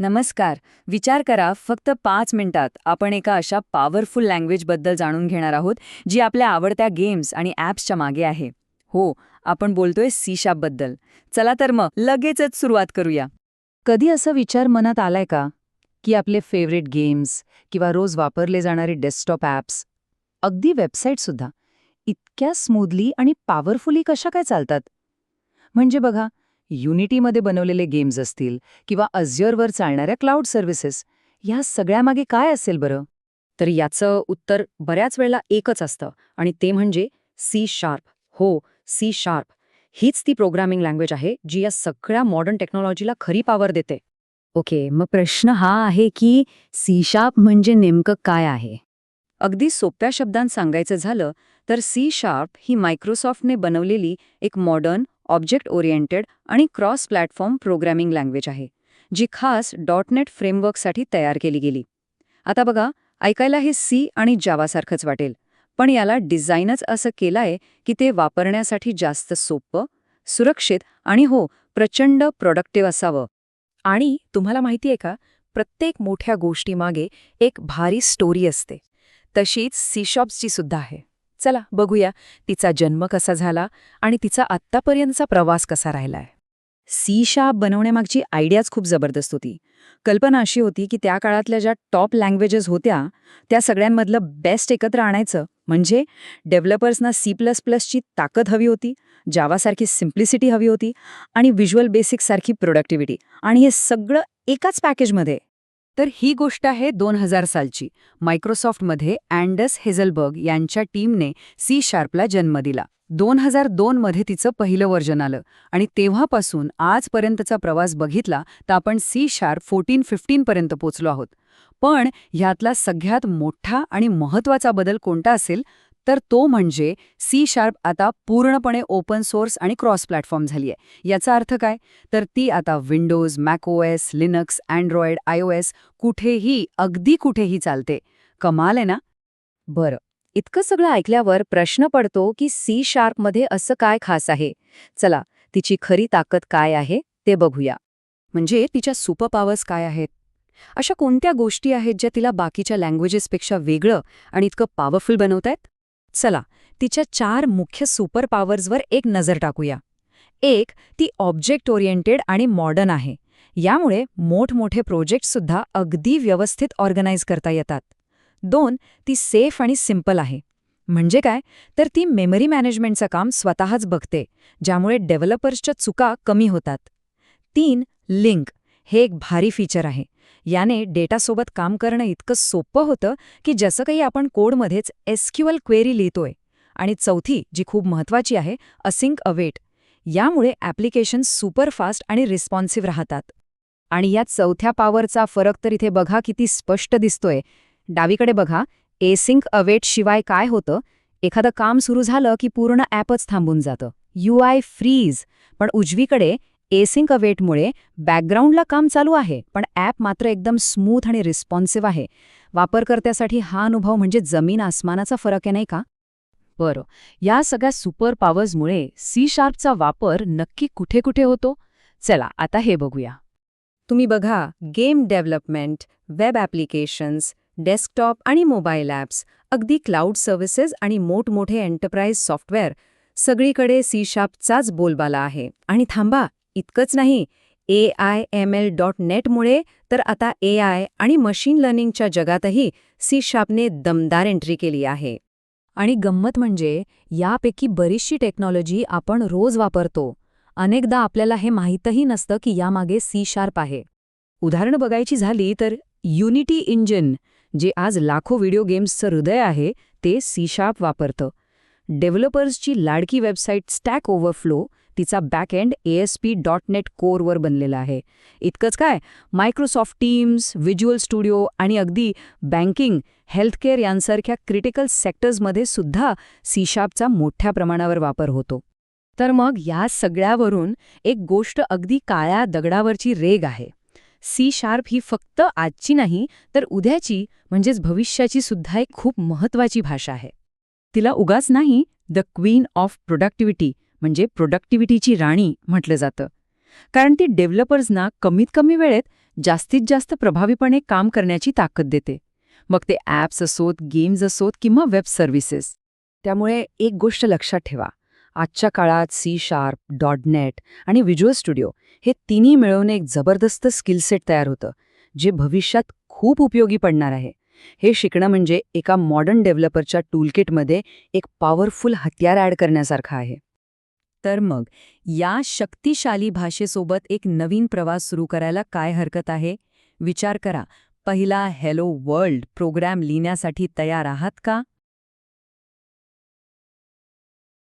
नमस्कार. विचार करा, फक्त 5 मिनिटात आपण एका अशा पॉवरफुल लँग्वेजबद्दल जाणून घेणार आहोत, जी आपल्या आवडत्या गेम्स आणि ॲप्सच्या मागे आहे. हो, आपण बोलतोय सी शार्पबद्दल. चला तर मग लगेचच सुरुवात करूया. कधी असं विचार मनात आलाय का, की आपले फेवरेट गेम्स किंवा रोज वापरले जाणारे डेस्कटॉप ॲप्स, अगदी वेबसाईटसुद्धा, इतक्या स्मूथली आणि पॉवरफुली कशा काय चालतात? म्हणजे बघा, युनिटीमध्ये बनवलेले गेम्स असतील किंवा अझ्युअरवर चालणाऱ्या क्लाउड सर्व्हिसेस, ह्या सगळ्यामागे काय असेल बरं? तर याचं उत्तर बऱ्याच वेळेला एकच असतं आणि ते म्हणजे सी शार्प. हो, सी शार्प. हीच ती प्रोग्रामिंग लँग्वेज आहे जी या सगळ्या मॉडर्न टेक्नॉलॉजीला खरी पॉवर देते. ओके, मग प्रश्न हा आहे की सी शार्प म्हणजे नेमकं काय आहे? अगदी सोप्या शब्दांत सांगायचं झालं तर सी शार्प ही मायक्रोसॉफ्टने बनवलेली एक मॉडर्न, ऑब्जेक्ट ओरिएंटेड आणि क्रॉस प्लॅटफॉर्म प्रोग्रॅमिंग लँग्वेज आहे, जी खास .NET फ्रेमवर्कसाठी तयार केली गेली. आता बघा, ऐकायला हे सी आणि जावासारखंच वाटेल, पण याला डिझाईनच असं केलंय की ते वापरण्यासाठी जास्त सोपं, सुरक्षित आणि हो, प्रचंड प्रोडक्टिव्ह असावं. आणि तुम्हाला माहिती आहे का, प्रत्येक मोठ्या गोष्टीमागे एक भारी स्टोरी असते. तशीच सीशॉप्सची सुद्धा आहे. चला बघूया तिचा जन्म कसा झाला आणि तिचा आत्तापर्यंतचा प्रवास कसा राहिलाय. सी शार्प बनवण्यामागची आयडियाच खूप जबरदस्त होती. कल्पना अशी होती की त्या काळातल्या ज्या टॉप लँग्वेजेस होत्या, त्या सगळ्यांमधलं बेस्ट एकत्र आणायचं. म्हणजे डेव्हलपर्सना C++ची ताकद हवी होती, जावासारखी सिम्प्लिसिटी हवी होती आणि व्हिज्युअल बेसिक्ससारखी प्रोडक्टिव्हिटी, आणि हे सगळं एकाच पॅकेजमध्ये. तर ही गोष्ट आहे 2000 सालची. मायक्रोसॉफ्टमध्ये अँडस हेझलबर्ग यांच्या टीमने सी शार्पला जन्म दिला. 2002 मध्ये तिचं पहिलं व्हर्जन आलं आणि तेव्हापासून आजपर्यंतचा प्रवास बघितला तर आपण सी शार्प 14-15 पर्यंत पोचलो आहोत. पण ह्यातला सगळ्यात मोठा आणि महत्त्वाचा बदल कोणता असेल तर तो म्हणजे सी शार्प आता पूर्णपणे ओपन सोर्स आणि क्रॉस प्लॅटफॉर्म झाली आहे. याचा अर्थ काय? तर ती आता विंडोज, मॅकओएस, लिनक्स, अँड्रॉइड, iOS कुठेही, अगदी कुठेही चालते. कमाल आहे ना? बरं, इतकं सगळं ऐकल्यावर प्रश्न पडतो की सी शार्पमध्ये असं काय खास आहे? चला, तिची खरी ताकद काय आहे ते बघूया. म्हणजे तिच्या सुपर पॉवर्स काय आहेत? अशा कोणत्या गोष्टी आहेत ज्या तिला बाकीच्या लँग्वेजेसपेक्षा वेगळं आणि इतकं पॉवरफुल बनवतायत? चला, तिच्या 4 मुख्य सुपर पॉवर्सवर एक नजर टाकूया. एक, ती ऑब्जेक्ट ओरिएंटेड आणि मॉडर्न आहे. यामुळे मोठमोठे प्रोजेक्टसुद्धा अगदी व्यवस्थित ऑर्गनाईज करता येतात. 2, ती सेफ आणि सिंपल आहे. म्हणजे काय? तर ती मेमरी मॅनेजमेंटचं काम स्वतःच बघते, ज्यामुळे डेव्हलपर्सच्या चुका कमी होतात. 3, लिंक. हे एक भारी फीचर आहे. याने डेटासोबत काम करणं इतकं सोपं होतं की जसं काही आपण कोडमध्येच SQL क्वेरी लिहितोय. आणि चौथी, जी खूप महत्त्वाची आहे, असिंक अवेट. यामुळे ॲप्लिकेशन सुपरफास्ट आणि रिस्पॉन्सिव्ह राहतात. आणि या चौथ्या पॉवरचा फरक तर इथे बघा किती स्पष्ट दिसतोय. डावीकडे बघा, एसिंक अवेट शिवाय काय होतं? एखादं काम सुरू झालं की पूर्ण ॲपच थांबून जातं. UI freeze. पण उजवीकडे एसिंक अवेटमुळे बॅकग्राऊंडला काम चालू आहे, पण ॲप मात्र एकदम स्मूथ आणि रिस्पॉन्सिव्ह आहे. वापरकर्त्यासाठी हा अनुभव म्हणजे जमीन आसमानाचा फरक आहे, नाही का? बरं, या सगळ्या सुपर पॉवर्समुळे सी शार्पचा वापर नक्की कुठे कुठे होतो? चला, आता हे बघूया. तुम्ही बघा, game development, web applications, desktop आणि मोबाईल ॲप्स, अगदी क्लाउड सर्व्हिसेस आणि मोठमोठे एंटरप्राइज सॉफ्टवेअर, सगळीकडे सी शार्पचाच बोलबाला आहे. आणि थांबा, इतकंच नाही, AI/ML.NETमुळे तर आता AI आणि मशीन लर्निंगच्या जगातही सी शार्पने दमदार एंट्री केली आहे. आणि गंमत म्हणजे यापैकी बरीचशी टेक्नॉलॉजी आपण रोज वापरतो. अनेकदा आपल्याला हे माहीतही नसतं की यामागे सी शार्प आहे. उदाहरणं बघायची झाली तर युनिटी इंजिन, जे आज लाखो व्हिडिओ गेम्सचं हृदय आहे, ते सी शार्प वापरतं. डेव्हलपर्सची लाडकी वेबसाईट स्टॅक ओव्हरफ्लो, तिचा बॅकएंड ASP.NET कोरवर बनलेला आहे. इतकंच काय, मायक्रोसॉफ्ट टीम्स, व्हिज्युअल स्टुडिओ आणि अगदी बँकिंग, हेल्थकेअर यांसारख्या क्रिटिकल सेक्टर्समध्ये सुद्धा सी शार्पचा मोठ्या प्रमाणावर वापर होतो. तर मग या सगळ्यावरून एक गोष्ट अगदी काळ्या दगडावरची रेघ आहे. सी शार्प ही फक्त आजची नाही तर उद्याची, म्हणजेच भविष्याची सुद्धा एक खूप महत्त्वाची भाषा आहे. तिला उगाच नाही द क्वीन ऑफ प्रोडक्टिव्हिटी, म्हणजे प्रोडक्टिव्हिटीची राणी म्हटलं जातं. कारण ती डेव्हलपर्सना कमीत कमी वेळेत जास्तीत जास्त प्रभावीपणे काम करण्याची ताकद देते. मग ते ॲप्स असोत, गेम्स असोत किंवा वेब सर्व्हिसेस. त्यामुळे एक गोष्ट लक्षात ठेवा. आजच्या काळात C#, .NET आणि व्हिज्युअल स्टुडिओ हे तिन्ही मिळवून एक जबरदस्त स्किल सेट तयार होतं, जे भविष्यात खूप उपयोगी पडणार आहे. हे शिकणं म्हणजे एका मॉडर्न डेव्हलपरच्या टूलकिटमध्ये एक पॉवरफुल हत्यार ॲड करण्यासारखं आहे. तर मग या शक्तिशाली भाषेसोबत एक नवीन प्रवास सुरू करायला काय हरकत आहे? विचार करा, पहिला हॅलो वर्ल्ड प्रोग्राम लिहिण्यासाठी तयार आहात का?